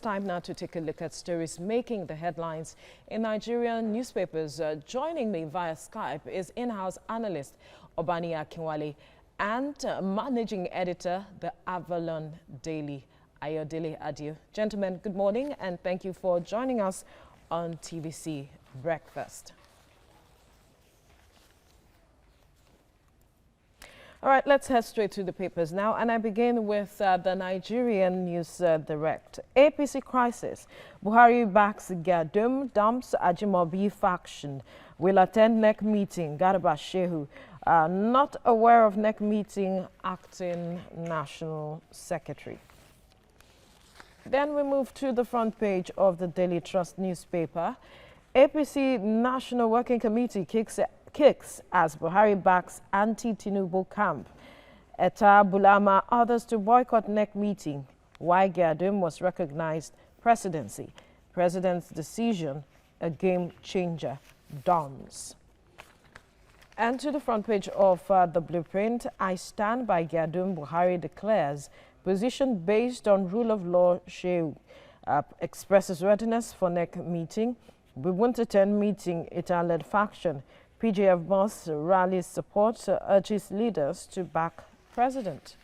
time now to take a look at stories making the headlines in Nigerian newspapers. Joining me via Skype is in-house analyst Obani Akinwale and managing editor, the Avalon Daily, Ayodele Adio. Gentlemen, good morning and thank you for joining us on TVC Breakfast. All right, let's head straight to the papers now, and I begin with the Nigerian News Direct. APC crisis. Buhari backs Gadum, dumps Ajimobi faction. Will attend NEC meeting. Garba Shehu. Not aware of NEC meeting, acting National Secretary. Then we move to the front page of the Daily Trust newspaper. APC National Working Committee kicks as Buhari backs anti-Tinubu camp. Eta Bulama others to boycott NEC meeting. Why Gadum was recognized presidency. President's decision, a game changer, dawns. And to the front page of the Blueprint, I stand by Gadum, Buhari declares position based on rule of law. Shehu expresses readiness for NEC meeting. We won't attend meeting, Ita-led faction. PJF boss rallies support, urges leaders to back president.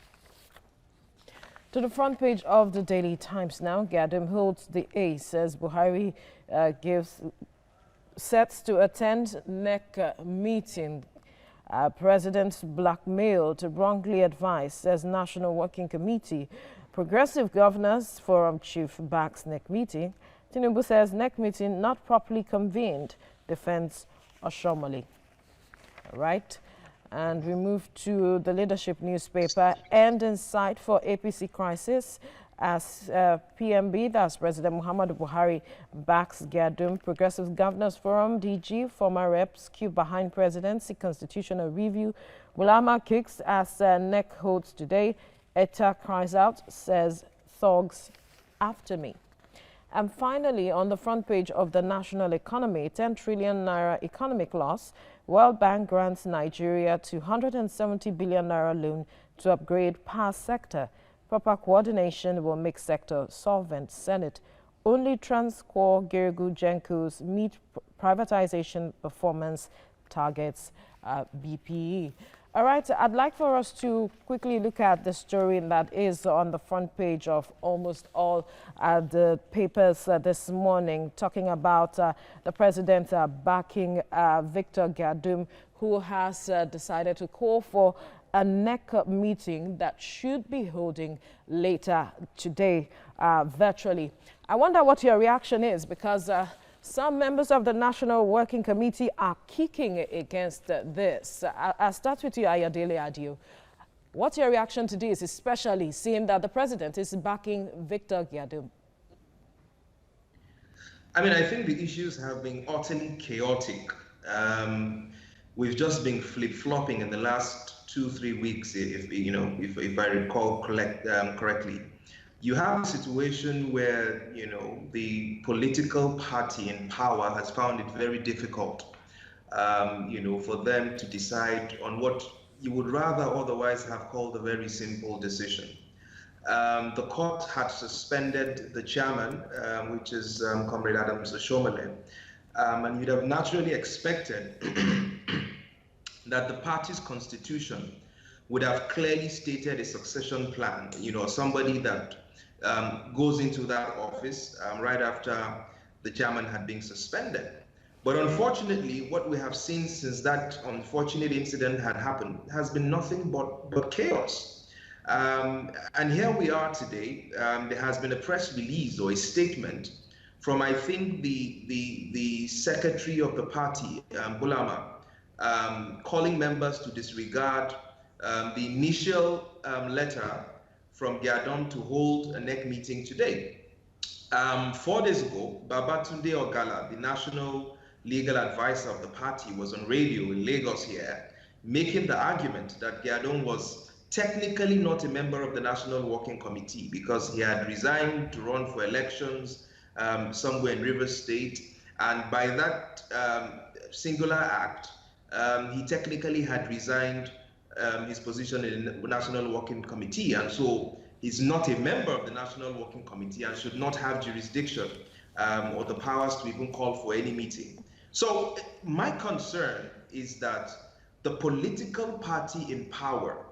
To the front page of the Daily Times now, Gadum holds the ace, says Buhari sets to attend NEC meeting. President's blackmail to wrongly advise, says National Working Committee. Progressive Governors Forum chief backs NEC meeting. Tinubu says NEC meeting not properly convened, defends Oshiomhole. All right, and we move to the leadership newspaper. End in sight for APC crisis as PMB, that's President Muhammadu Buhari, backs Gadum. Progressive Governors Forum, DG, former reps queue behind presidency constitutional review. Bulama kicks as NEC holds today. ETA cries out, says thugs after me. And finally, on the front page of the national economy, 10 trillion naira economic loss. World Bank grants Nigeria 270 billion naira loan to upgrade power sector. Proper coordination will make sector solvent. Senate. Only Transcorp Geregu Gencos meet privatization performance targets, BPE. All right, I'd like for us to quickly look at the story that is on the front page of almost all the papers this morning, talking about the president backing Victor Gadum, who has decided to call for a NEC meeting that should be holding later today virtually. I wonder what your reaction is, because some members of the National Working Committee are kicking against this. I'll start with you, Ayodele Adio. What's your reaction to this, especially seeing that the president is backing Victor Gadum? I mean, I think the issues have been utterly chaotic. We've just been flip-flopping in the last 2-3 weeks, if I recall correctly. You have a situation where, the political party in power has found it very difficult, for them to decide on what you would rather otherwise have called a very simple decision. The court had suspended the chairman, which is Comrade Oshiomhole, and you'd have naturally expected that the party's constitution would have clearly stated a succession plan, somebody that goes into that office right after the chairman had been suspended. But unfortunately, what we have seen since that unfortunate incident had happened has been nothing but chaos. And here we are today. There has been a press release or a statement from, I think, the secretary of the party, Bulama, calling members to disregard the initial letter from Gadum to hold a NEC meeting today. 4 days ago, Babatunde Ogala, the national legal advisor of the party, was on radio in Lagos here, making the argument that Gadum was technically not a member of the National Working Committee because he had resigned to run for elections somewhere in Rivers State, and by that singular act, he technically had resigned his position in the National Working Committee, and so He's not a member of the National Working Committee and should not have jurisdiction or the powers to even call for any meeting. So my concern is that the political party in power,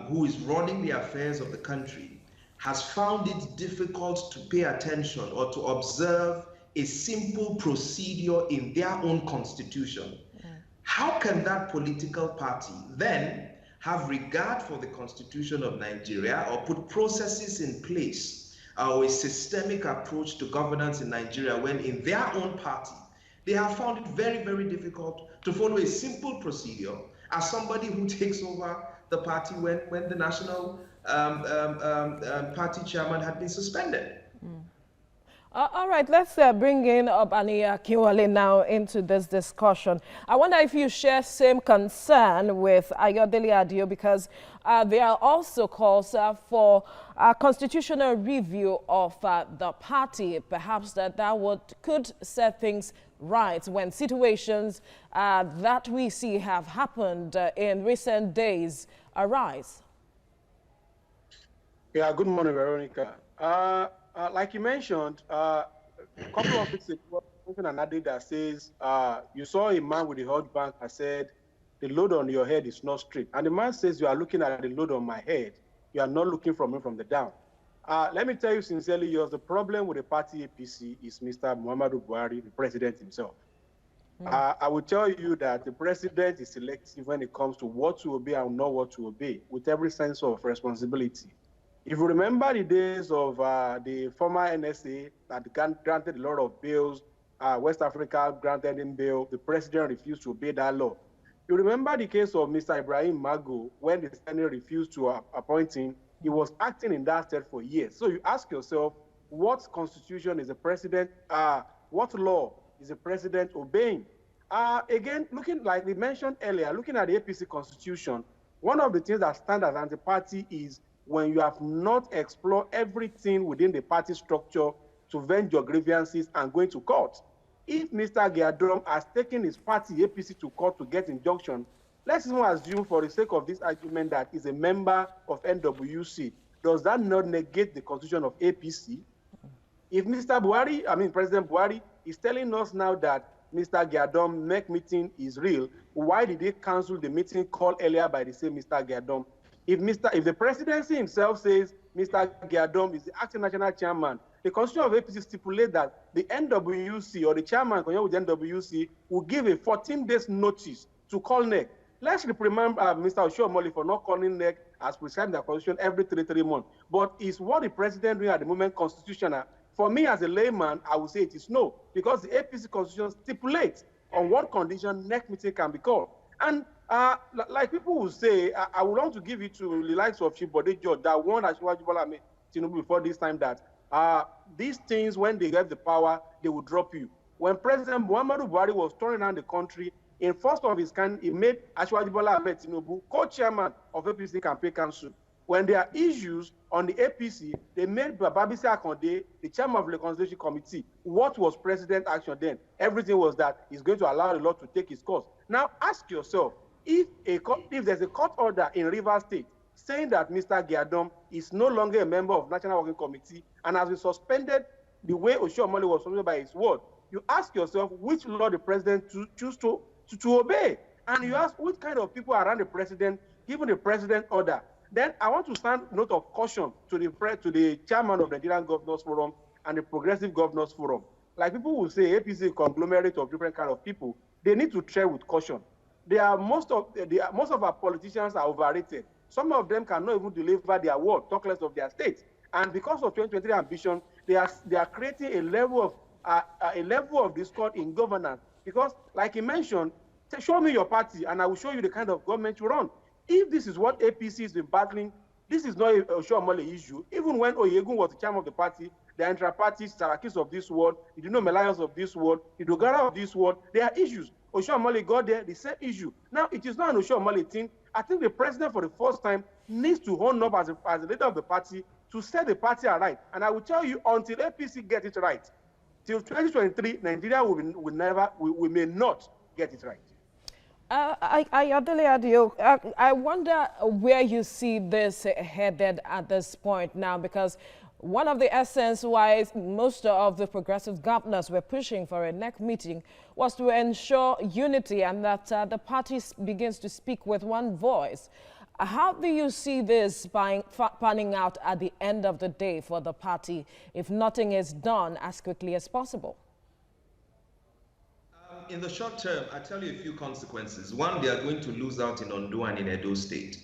who is running the affairs of the country, has found it difficult to pay attention or to observe a simple procedure in their own constitution. How can that political party then have regard for the constitution of Nigeria or put processes in place or a systemic approach to governance in Nigeria when in their own party they have found it very, very difficult to follow a simple procedure as somebody who takes over the party when the national party chairman had been suspended? All right, let's bring in Obani Akinwale now into this discussion. I wonder if you share same concern with Ayodele Adio, because there are also calls for a constitutional review of the party. Perhaps that could set things right when situations that we see have happened in recent days arise. Yeah, good morning, Veronica. Like you mentioned, a couple of weeks ago, an adage that says, you saw a man with a hot bank that said, the load on your head is not straight. And the man says, you are looking at the load on my head. You are not looking from me from the down. Let me tell you sincerely, the problem with the party APC is Mr. Muhammadu Buhari, the president himself. I will tell you that the president is selective when it comes to what to obey and not what to obey, with every sense of responsibility. If you remember the days of the former NSA that granted a lot of bills, West Africa granted him bail, the president refused to obey that law. You remember the case of Mr. Ibrahim Mago, when the Senate refused to appoint him, he was acting in that state for years. So you ask yourself, what constitution is the president, what law is the president obeying? Again, looking like we mentioned earlier, looking at the APC constitution, one of the things that stands as anti-party is when you have not explored everything within the party structure to vent your grievances and going to court. If Mr. Giadrom has taken his party APC to court to get injunction, let's even assume for the sake of this argument that he's a member of NWC. Does that not negate the constitution of APC? If Mr. Buhari, President Buhari, is telling us now that Mr. Giadom NEC meeting is real, why did they cancel the meeting called earlier by the same Mr. Giadom? If the presidency himself says Mr. Giadom is the acting national chairman, the constitution of APC stipulates that the NWC or the chairman with the NWC will give a 14 days notice to call NEC. Let's reprimand Mr. Oshiomhole for not calling NEC as prescribed in the constitution every 3 months. But is what the president doing at the moment constitutional? For me as a layman, I would say it is no, because the APC constitution stipulates on what condition NEC meeting can be called. And like people will say, I would want to give it to the likes of Chibode George that warned Asiwaju Bola Ahmed Tinubu before this time that these things, when they get the power, they will drop you. When President Muhammadu Buhari was turning around the country, in first of his kind, he made Asiwaju Bola Ahmed Tinubu co-chairman of APC Campaign Council. When there are issues on the APC, they made Bababisi Akonde the chairman of the Reconciliation Committee. What was president action then? Everything was that he's going to allow the law to take its course. Now ask yourself, if there's a court order in Rivers State saying that Mr. Giadom is no longer a member of National Working Committee and has been suspended the way Oshiomhole was suspended by his word, you ask yourself which law the president choose to obey. And you ask which kind of people around the president given the president order. Then I want to stand note of caution to the chairman of the Nigerian Governors Forum and the Progressive Governors Forum. Like people will say, APC is a conglomerate of different kind of people. They need to tread with caution. Most of our politicians are overrated. Some of them cannot even deliver their word, talk less of their states. And because of 2023 ambition, they are creating a level of discord in governance. Because, like he mentioned, show me your party, and I will show you the kind of government you run. If this is what APC has been battling, this is not a Oshiomhole issue. Even when Oyegun was the chairman of the party, the intra-party Sarakis of this world, the Melians of this world, the Dogara of this world, there are issues. Oshiomhole got there, the same issue. Now, it is not an Oshiomhole thing. I think the president, for the first time, needs to hone up as a leader of the party to set the party aright. And I will tell you, until APC gets it right, till 2023, Nigeria will may not get it right. I wonder where you see this headed at this point now, because one of the essence why most of the progressive governors were pushing for a NEC meeting was to ensure unity and that the party begins to speak with one voice. How do you see this panning out at the end of the day for the party if nothing is done as quickly as possible? In the short term, I tell you a few consequences. One, they are going to lose out in Ondo and in Edo State.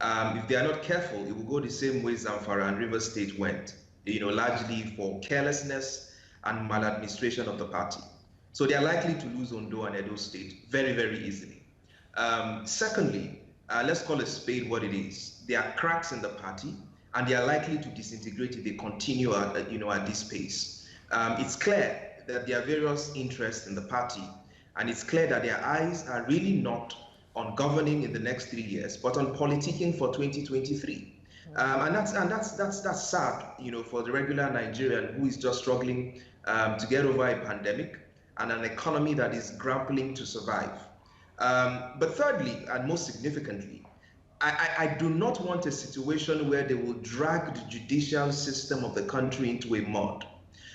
If they are not careful, it will go the same way Zamfara and River State went, largely for carelessness and maladministration of the party. So they are likely to lose Ondo and Edo State very, very easily. Secondly, let's call a spade what it is. There are cracks in the party, and they are likely to disintegrate if they continue at this pace. It's clear that there are various interests in the party, and it's clear that their eyes are really not on governing in the next 3 years, but on politicking for 2023. And that's sad, for the regular Nigerian who is just struggling to get over a pandemic and an economy that is grappling to survive. But thirdly, and most significantly, I do not want a situation where they will drag the judicial system of the country into a mud.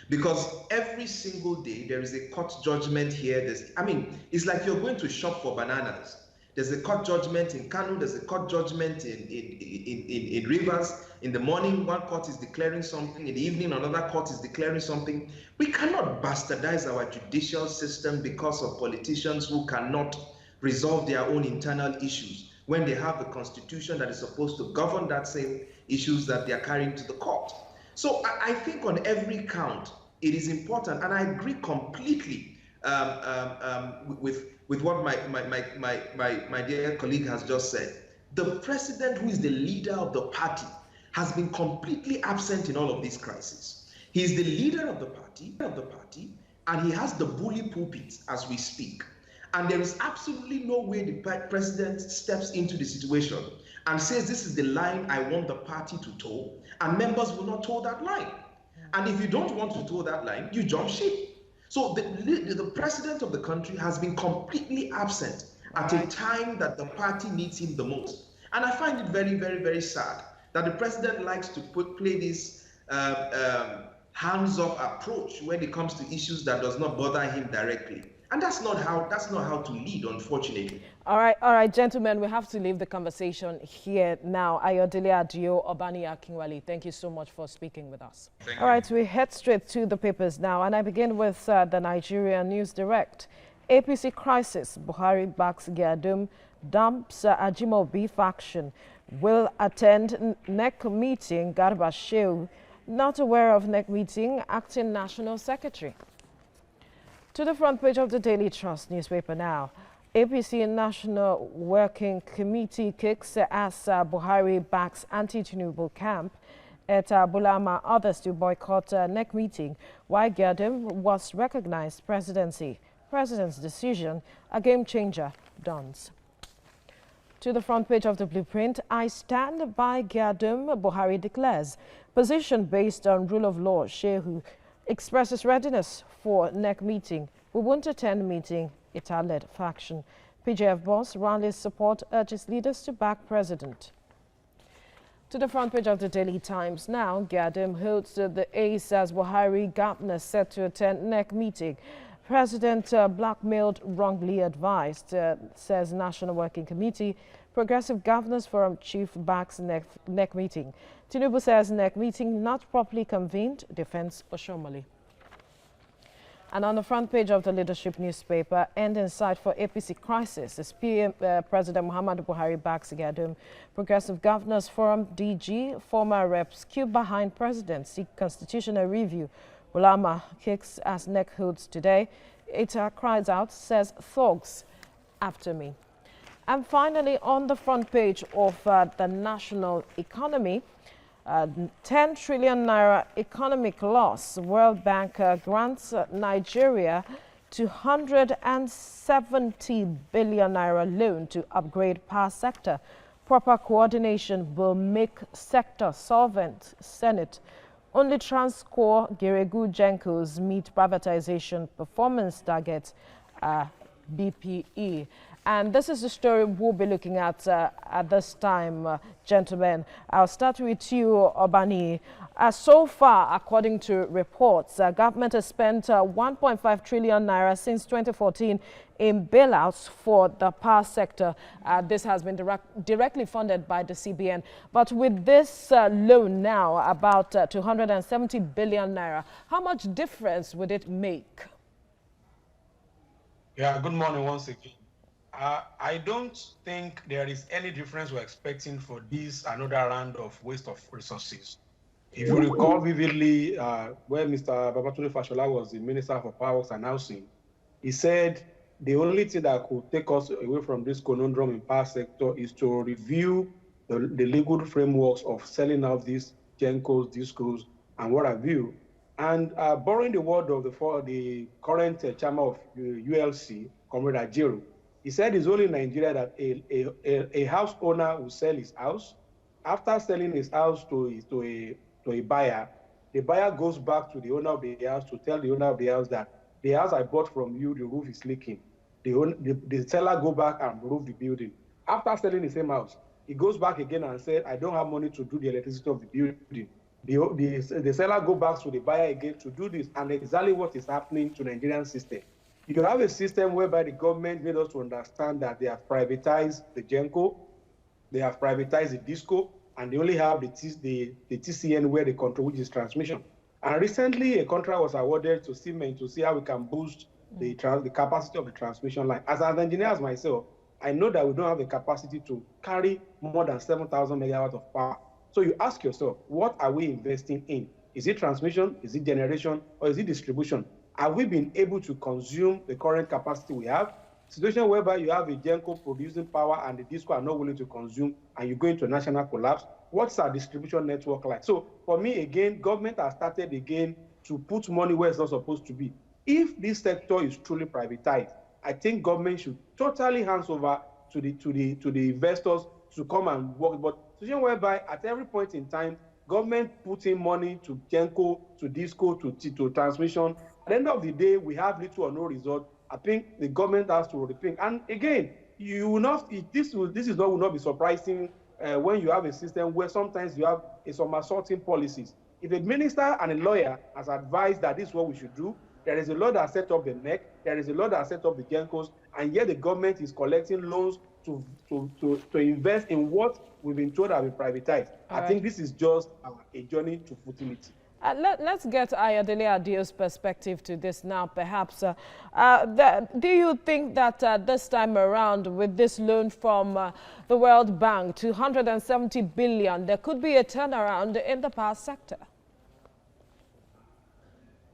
Because every single day there is a court judgment here. It's like you're going to shop for bananas. There's a court judgment in Kano, there's a court judgment in Rivers. In the morning, one court is declaring something. In the evening, another court is declaring something. We cannot bastardize our judicial system because of politicians who cannot resolve their own internal issues when they have a constitution that is supposed to govern that same issues that they are carrying to the court. So I think on every count, it is important, and I agree completely with what my dear colleague has just said. The president, who is the leader of the party, has been completely absent in all of these crises. He is the leader of the party, and he has the bully pulpit as we speak. And there is absolutely no way the president steps into the situation and says, this is the line I want the party to toe, and members will not toe that line. And if you don't want to toe that line, you jump ship. So the president of the country has been completely absent at a time that the party needs him the most. And I find it very, very, very sad that the president likes to play this hands-off approach when it comes to issues that does not bother him directly. And that's not how to lead, unfortunately. All right, gentlemen, we have to leave the conversation here now. Ayodele Adio, Obani Akinwale, thank you so much for speaking with us. All right, we head straight to the papers now, and I begin with the Nigeria News Direct. APC crisis, Buhari backs Giadum, dumps Ajimobi faction, will attend NEC meeting, Garba Shehu, not aware of NEC meeting, acting National Secretary. To the front page of the Daily Trust newspaper now. APC National Working Committee kicks as Buhari backs anti-Tinubu camp at Bulama, others to boycott NEC meeting. Why Giadum was recognized presidency. President's decision, a game changer, dawns. To the front page of the Blueprint, I stand by Giadum, Buhari declares. Position based on rule of law, Shehu expresses readiness for NEC meeting. We won't attend meeting, Ita-led faction. PJF boss rallies support, urges leaders to back president. To the front page of the Daily Times now, Giadum holds the ace as Buhari governor set to attend NEC meeting. President blackmailed, wrongly advised, says National Working Committee. Progressive Governors Forum chief backs NEC meeting. Tinubu says NEC meeting not properly convened, defends Oshiomhole. And on the front page of the Leadership newspaper, end in sight for APC crisis. As President Muhammadu Buhari backs Giadum. Progressive Governors Forum DG, former reps queue behind president, seek constitutional review. Bulama kicks as NEC holds today. Ita cries out, says thugs after me. And finally, on the front page of the national economy, 10 trillion naira economic loss. World Bank grants Nigeria 270 billion naira loan to upgrade power sector. Proper coordination will make sector solvent. Senate. Only Transcorp Geregu Gencos meet privatization performance targets, BPE. And this is the story we'll be looking at this time, gentlemen. I'll start with you, Obani. So far, according to reports, government has spent 1.5 trillion naira since 2014 in bailouts for the power sector. This has been directly funded by the CBN. But with this loan now, about 270 billion naira, how much difference would it make? Yeah, good morning once again. I don't think there is any difference we're expecting for this another round of waste of resources. If you recall vividly, when Mr. Babatunde Fashola was the Minister for Power Works and Housing, he said the only thing that could take us away from this conundrum in power sector is to review the legal frameworks of selling out these GenCos, DisCos, and what have you. And borrowing the word of the current chairman of ULC, Comrade Ajero, he said it's only in Nigeria that a house owner will sell his house. After selling his house to a buyer, the buyer goes back to the owner of the house to tell the owner of the house that the house I bought from you, the roof is leaking. The seller go back and roof the building. After selling the same house, he goes back again and said, I don't have money to do the electricity of the building. The seller go back to the buyer again to do this, and exactly what is happening to the Nigerian system. You have a system whereby the government made us to understand that they have privatized the GenCo, they have privatized the DisCo, and they only have the TCN where they control, which is transmission. And recently, a contract was awarded to Siemens to see how we can boost the capacity of the transmission line. As an engineer as myself, I know that we don't have the capacity to carry more than 7,000 megawatts of power. So you ask yourself, what are we investing in? Is it transmission, is it generation, or is it distribution? Have we been able to consume the current capacity we have? Situation whereby you have a GenCo producing power and the DisCo are not willing to consume and you go into national collapse. What's our distribution network like? So for me, again, government has started again to put money where it's not supposed to be. If this sector is truly privatized, I think government should totally hand over to the investors to come and work. But situation whereby at every point in time, government putting money to GenCo, to DisCo, to transmission. At the end of the day, we have little or no result. I think the government has to rethink. And again, you will not. This will not be surprising when you have a system where sometimes you have some assaulting policies. If a minister and a lawyer has advised that this is what we should do, there is a law that set up the NEC, there is a law that set up the GenCos, and yet the government is collecting loans to invest in what we've been told have been privatized. I think this is just a journey to futility. Let's get Ayodele Adeo's perspective to this now, perhaps. Do you think that this time around, with this loan from the World Bank, 270 billion, there could be a turnaround in the power sector?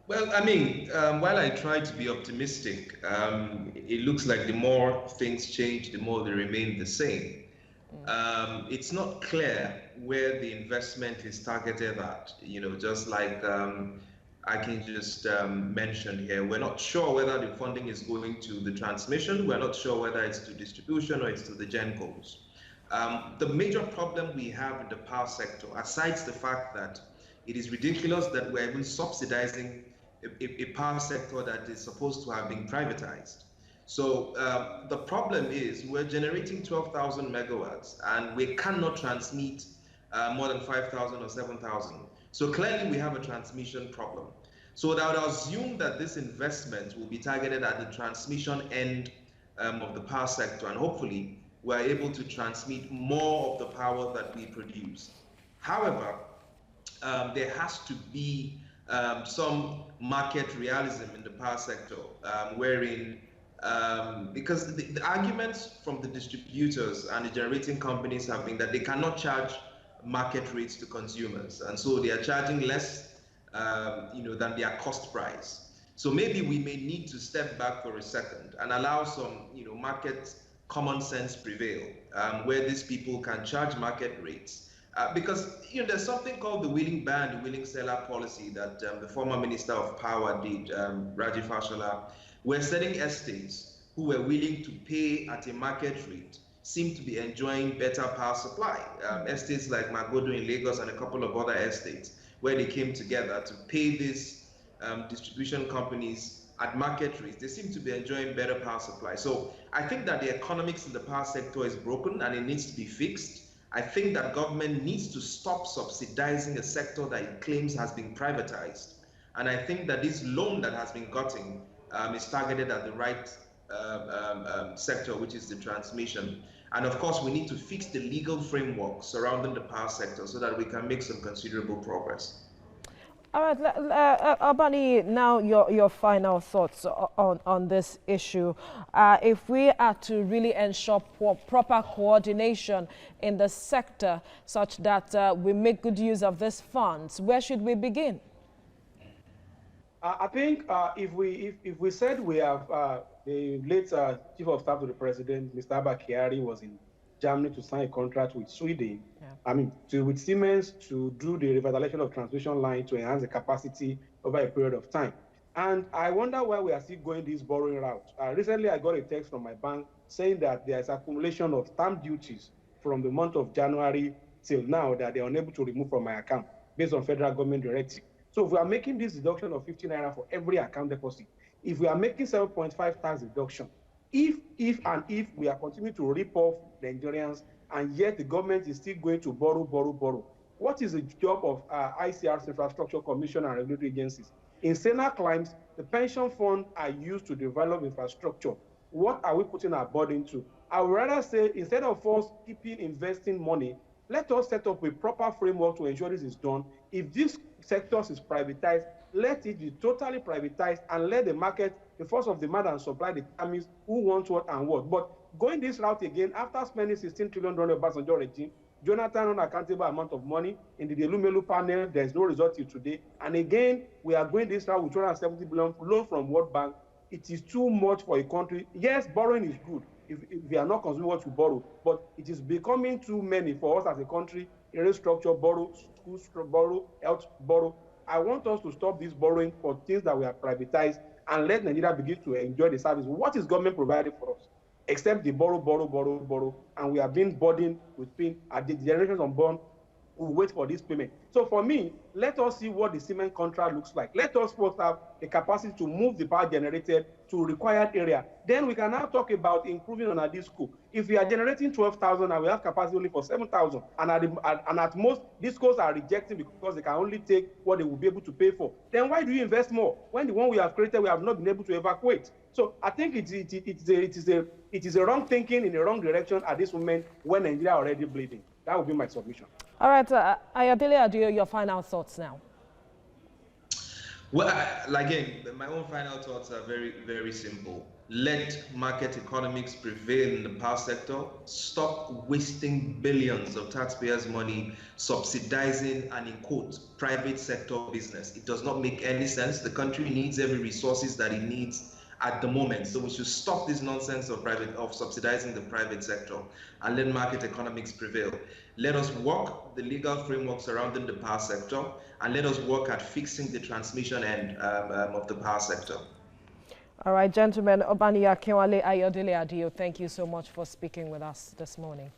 Well, I mean, while I try to be optimistic, it looks like the more things change, the more they remain the same. It's not clear where the investment is targeted at, just like I can just mention here. We're not sure whether the funding is going to the transmission. We're not sure whether it's to distribution or it's to the GenCos. The major problem we have in the power sector, aside the fact that it is ridiculous that we're even subsidizing a power sector that is supposed to have been privatized. So the problem is we're generating 12,000 megawatts and we cannot transmit more than 5,000 or 7,000. So clearly we have a transmission problem. So I would assume that this investment will be targeted at the transmission end of the power sector, and hopefully we're able to transmit more of the power that we produce. However, there has to be some market realism in the power sector, wherein because the arguments from the distributors and the generating companies have been that they cannot charge market rates to consumers, and so they are charging less than their cost price. So maybe we may need to step back for a second and allow some market common sense prevail, where these people can charge market rates. Because there's something called the willing buyer and the willing seller policy that the former Minister of Power did, Rajiv Fashola, where certain estates who were willing to pay at a market rate seem to be enjoying better power supply. Estates like Magodo in Lagos and a couple of other estates, where they came together to pay these distribution companies at market rates, they seem to be enjoying better power supply. So I think that the economics in the power sector is broken and it needs to be fixed. I think that government needs to stop subsidizing a sector that it claims has been privatized. And I think that this loan that has been gotten is targeted at the right sector, which is the transmission. And of course, we need to fix the legal framework surrounding the power sector so that we can make some considerable progress. All right, Obani, now your final thoughts on this issue. If we are to really ensure proper coordination in the sector such that we make good use of these funds, where should we begin? I think if we said we have the late Chief of Staff to the President, Mr. Abba Kyari, was in Germany to sign a contract with Sweden, with Siemens to do the revitalization of transmission line to enhance the capacity over a period of time. And I wonder why we are still going this borrowing route. Recently, I got a text from my bank saying that there is accumulation of stamp duties from the month of January till now that they are unable to remove from my account based on federal government directive. So if we are making this deduction of 50 naira for every account deposit, if we are making 7.5 tax deduction, if we are continuing to rip off the Nigerians and yet the government is still going to borrow, what is the job of ICR's Infrastructure Commission and regulatory agencies? In Senate climes, the pension fund are used to develop infrastructure. What are we putting our burden to? I would rather say, instead of us keeping investing money, let us set up a proper framework to ensure this is done. If this sector is privatized, let it be totally privatized and let the market, the force of demand and supply, determines who wants what and what. But going this route again, after spending $16 trillion Obasanjo regime, Jonathan unaccountable amount of money in the Delumelu panel, there's no result till today. And again, we are going this route with 270 billion loan from World Bank. It is too much for a country. Yes, borrowing is good if we are not consuming what we borrow, but it is becoming too many for us as a country. Infrastructure borrow, schools borrow, health borrow. I want us to stop this borrowing for things that we have privatized and let Nigeria begin to enjoy the service. What is government providing for us? Except the borrow, and we are being burdened with pain. At the generations unborn will wait for this payment. So for me, let us see what the cement contract looks like. Let us first have the capacity to move the power generated to required area. Then we can now talk about improving on our disco. If we are generating 12,000 and we have capacity only for 7,000, and at most, discos are rejecting because they can only take what they will be able to pay for, then why do you invest more when the one we have created we have not been able to evacuate? So I think it is a wrong thinking in the wrong direction at this moment when Nigeria are already bleeding. That would be my submission. All right, Ayodele Adio, your final thoughts now. Well, again, my own final thoughts are very, very simple. Let market economics prevail in the power sector. Stop wasting billions of taxpayers' money subsidizing and, in quotes, private sector business. It does not make any sense. The country needs every resources that it needs at the moment. So we should stop this nonsense of subsidizing the private sector and let market economics prevail. Let us work the legal framework surrounding the power sector, and let us work at fixing the transmission end of the power sector. All right, gentlemen, Obani Akinwale, Ayodele Adio, thank you so much for speaking with us this morning.